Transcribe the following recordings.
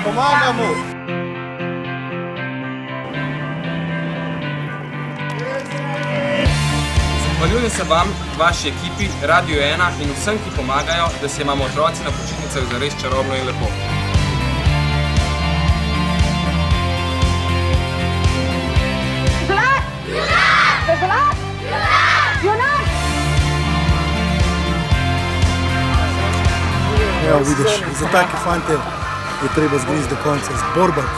pomagamo. Zahvaljujem se vam, vaši ekipi, Radio 1 in vsem, ki pomagajo, da se imamo otroci na počitnicah zares čarobno in lepo. Junak! Junak! Junak! Evo vidiš, za take fante je treba zgristi do konca, zborbati.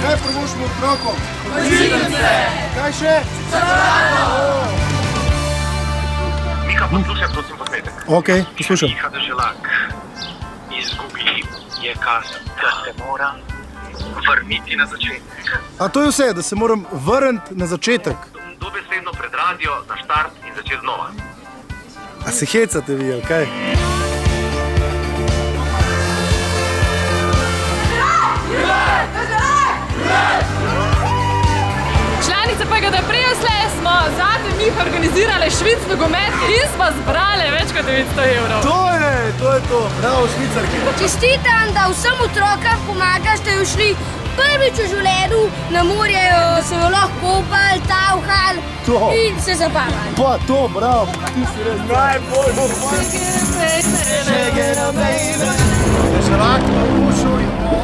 Kaj privoščimo otrokom? Počitnice! Kaj še? Miha, poslušaj, prosim, posnetek. Ok, poslušam. Miha Deželak izgubi, je kazen, da se mora vrniti na začetek. A to je vse, da se moram vrniti na začetek? Dobesedno pred radio, na štart in začeti znova. A se hecate vi, ali kaj? Članice PGD Preosle smo zate njih organizirali švic nogomet in smo zbrali več kot 900 evrov. To je to, bravo švicarki. Čestitam, da vsem otrokom pomagaš, da jo šli prvič v življenju na morje, da se jo lahko kopali, tavhali in se zabavali. Pa to, bravo, ti si res najbolj. Deželak bo pušil in bo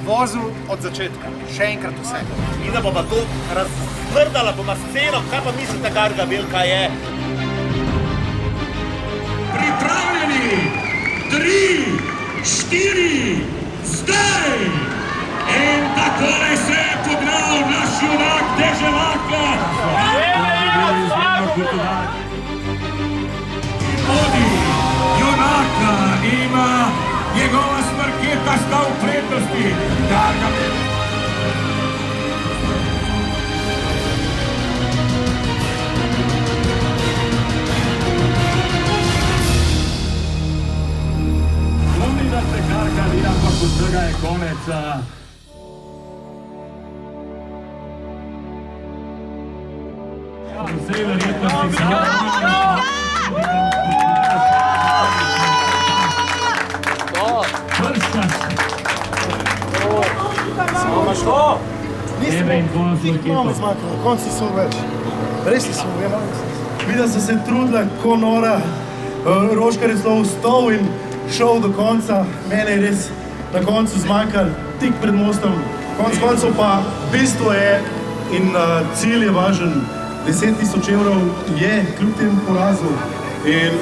vozil od začetka. Še enkrat vse. Mi da bova to razvrdala bova sceno, kaj pa mislite, Garga Belka je? Pripravljeni, 3, 4, zdaj! In takole se je pognal naš junak Deželaka! Odi, junaka ima njegova smrketa sta v prednosti. Pomni, da ste karkali, ampak vsega je konec. Vsej verjetnosti Malo mi zmanjkalo, konci so več. Res nismo, videl sem se trudila, ko nora. Roškar je zelo vstal in šel do konca. Mene je res na koncu zmanjkalo, tik pred mostom. Konc koncev pa bistvo je in cilj je važen. 10 000 evrov je kljub temu porazu in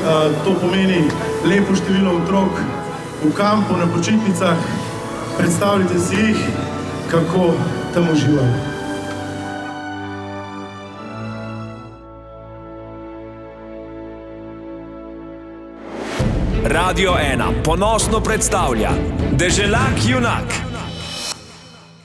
to pomeni lepo število otrok v kampu na počitnicah. Predstavljajte si jih, kako tam uživajo. Radio 1 ponosno predstavlja Deželak junak.